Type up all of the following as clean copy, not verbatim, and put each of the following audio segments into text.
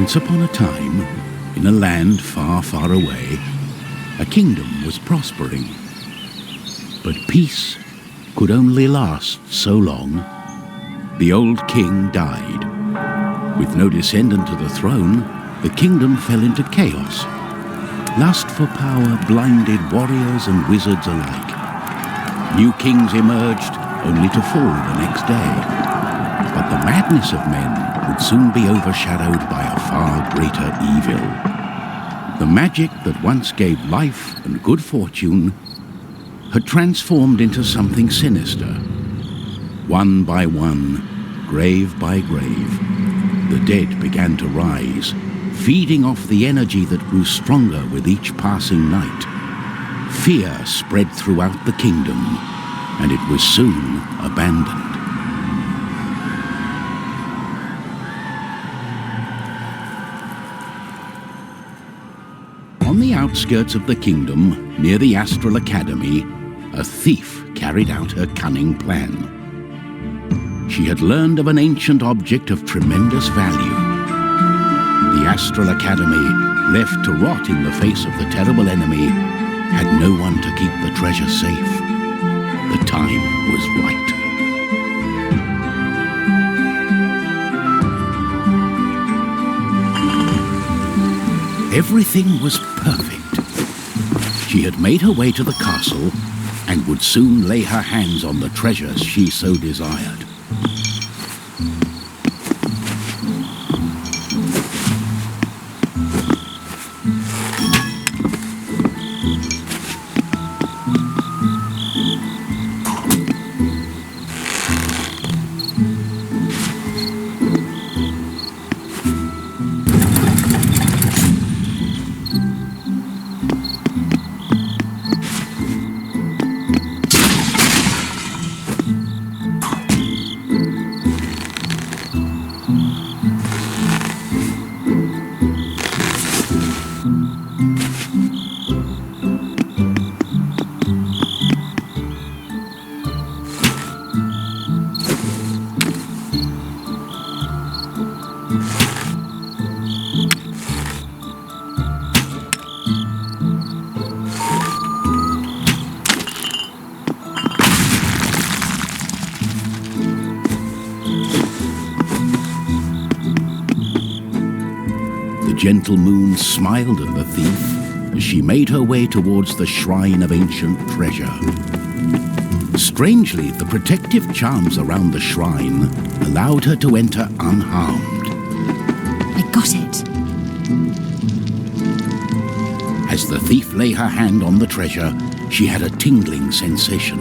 Once upon a time, in a land far, far away, a kingdom was prospering. But peace could only last so long. The old king died. With no descendant to the throne, the kingdom fell into chaos. Lust for power blinded warriors and wizards alike. New kings emerged, only to fall the next day. But the madness of men would soon be overshadowed by a far greater evil. The magic that once gave life and good fortune had transformed into something sinister. One by one, grave by grave, the dead began to rise, feeding off the energy that grew stronger with each passing night. Fear spread throughout the kingdom, and it was soon abandoned. On the outskirts of the kingdom, near the Astral Academy, a thief carried out her cunning plan. She had learned of an ancient object of tremendous value. The Astral Academy, left to rot in the face of the terrible enemy, had no one to keep the treasure safe. The time was right. Everything was perfect. She had made her way to the castle and would soon lay her hands on the treasures she so desired. The gentle moon smiled at the thief as she made her way towards the shrine of ancient treasure. Strangely, the protective charms around the shrine allowed her to enter unharmed. I got it. As the thief lay her hand on the treasure, she had a tingling sensation.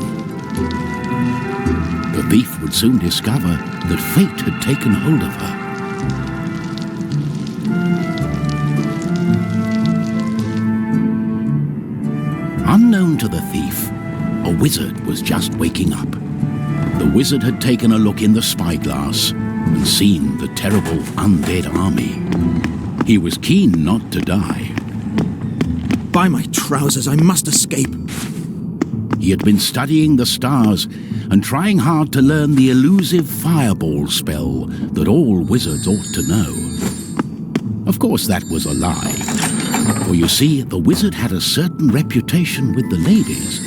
The thief would soon discover that fate had taken hold of her. Unknown to the thief, a wizard was just waking up. The wizard had taken a look in the spyglass and seen the terrible undead army. He was keen not to die. By my trousers, I must escape. He had been studying the stars and trying hard to learn the elusive fireball spell that all wizards ought to know. Of course, that was a lie. For you see, the wizard had a certain reputation with the ladies.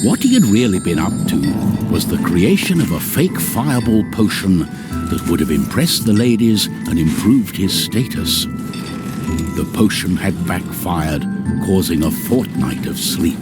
What he had really been up to was the creation of a fake fireball potion that would have impressed the ladies and improved his status. The potion had backfired, causing a fortnight of sleep.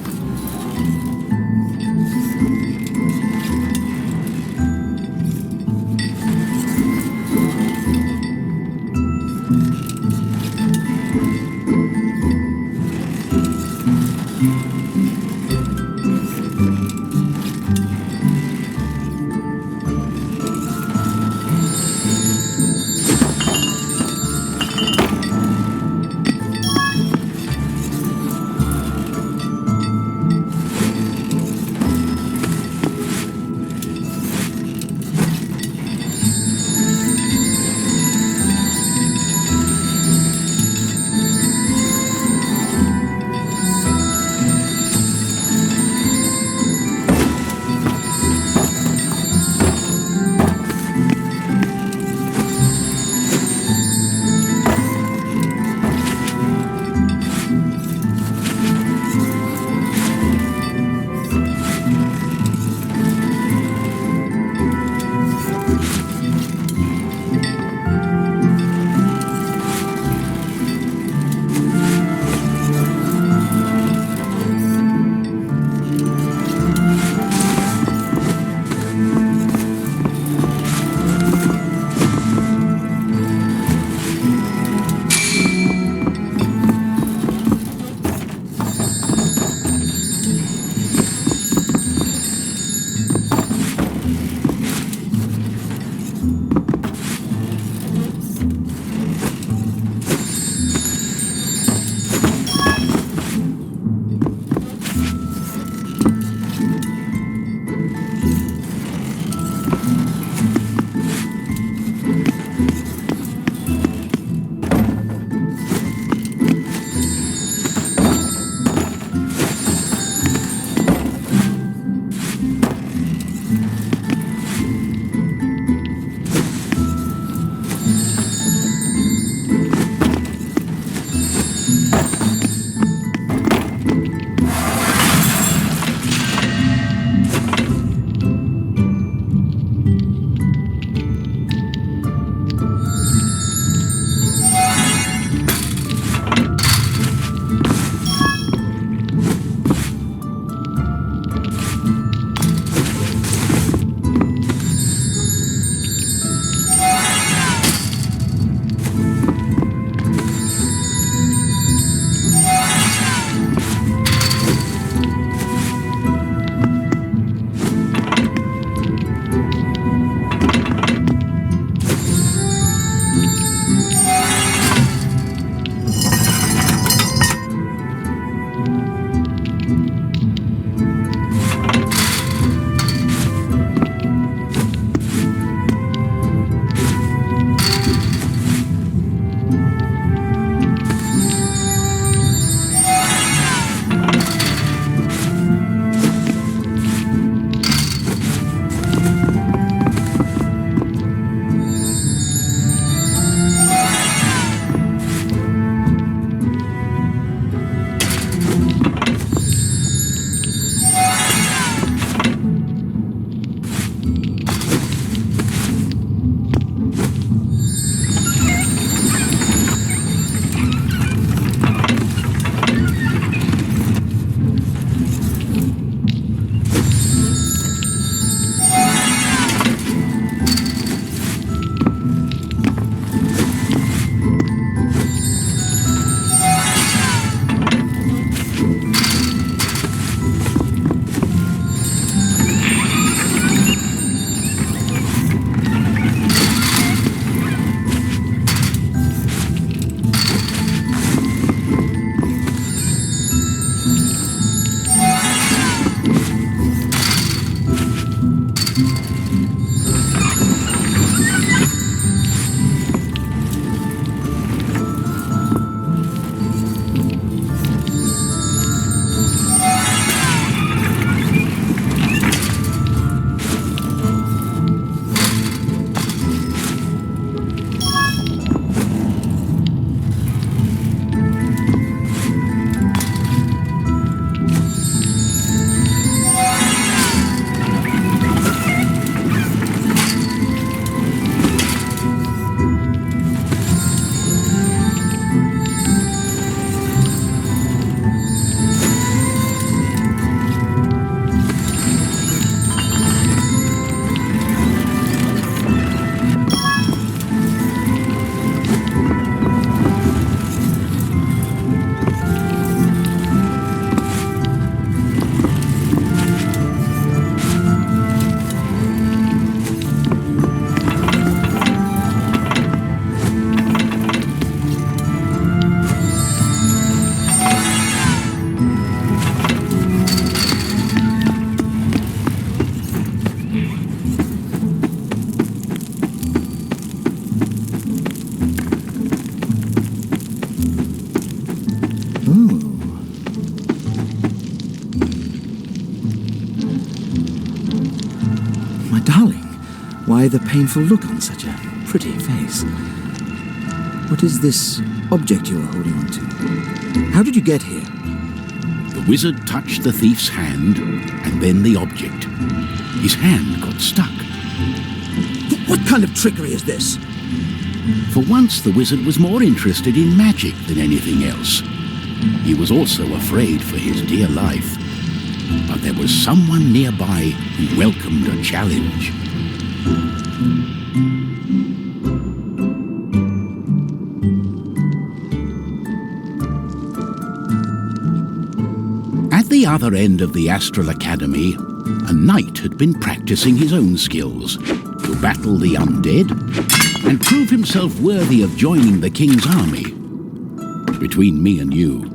darling, why the painful look on such a pretty face? What is this object you are holding on to? How did you get here? The wizard touched the thief's hand, and then the object. His hand got stuck. What kind of trickery is this? For once, the wizard was more interested in magic than anything else. He was also afraid for his dear life. But there was someone nearby who welcomed a challenge. At the other end of the Astral Academy, a knight had been practicing his own skills to battle the undead and prove himself worthy of joining the king's army. Between me and you,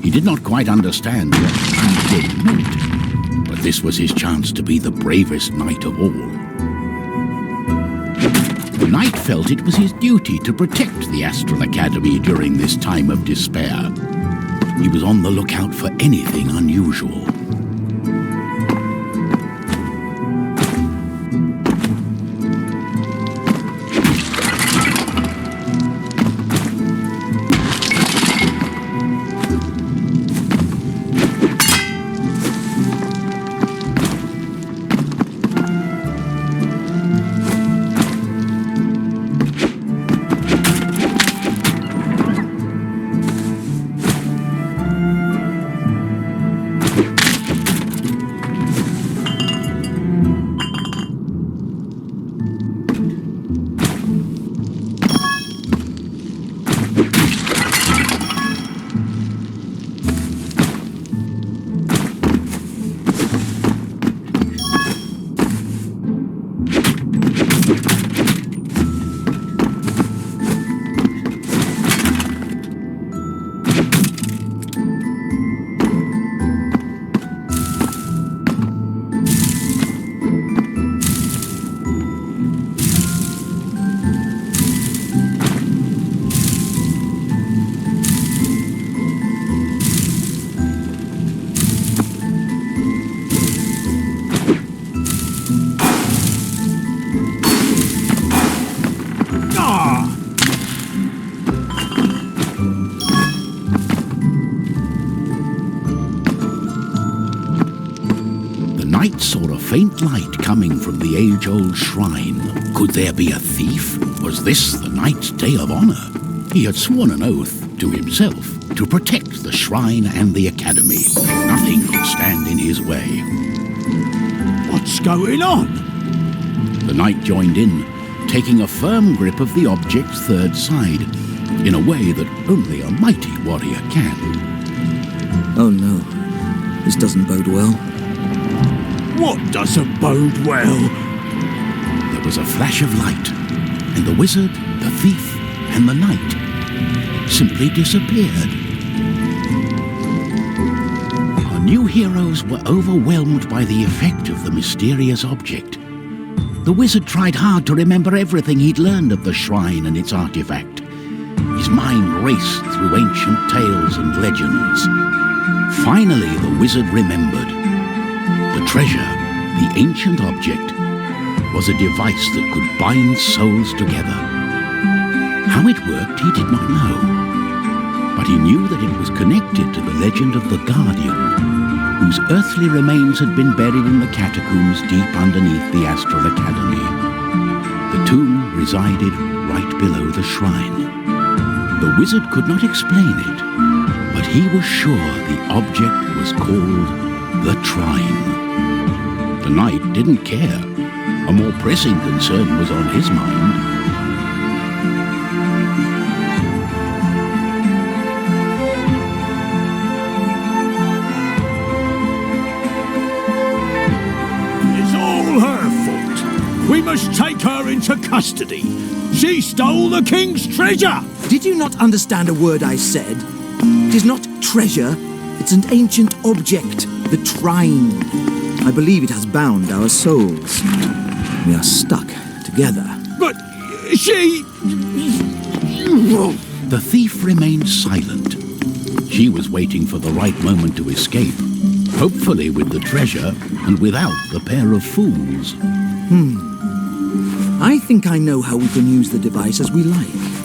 he did not quite understand what undead meant, but this was his chance to be the bravest knight of all. The knight felt it was his duty to protect the Astral Academy during this time of despair. He was on the lookout for anything unusual. Saw a faint light coming from the age-old shrine. Could there be a thief? Was this the knight's day of honor? He had sworn an oath to himself to protect the shrine and the academy. Nothing could stand in his way. What's going on? The knight joined in, taking a firm grip of the object's third side, in a way that only a mighty warrior can. Oh no, this doesn't bode well. What doesn't bode well? There was a flash of light, and the wizard, the thief, and the knight simply disappeared. Our new heroes were overwhelmed by the effect of the mysterious object. The wizard tried hard to remember everything he'd learned of the shrine and its artifact. His mind raced through ancient tales and legends. Finally, the wizard remembered. The treasure, the ancient object, was a device that could bind souls together. How it worked, he did not know. But he knew that it was connected to the legend of the Guardian, whose earthly remains had been buried in the catacombs deep underneath the Astral Academy. The tomb resided right below the shrine. The wizard could not explain it, but he was sure the object was called the TRINE. The knight didn't care. A more pressing concern was on his mind. It's all her fault. We must take her into custody. She stole the king's treasure. Did you not understand a word I said? It is not treasure, it's an ancient object, the TRINE. I believe it has bound our souls. We are stuck together. But she... The thief remained silent. She was waiting for the right moment to escape, hopefully with the treasure and without the pair of fools. I think I know how we can use the device as we like.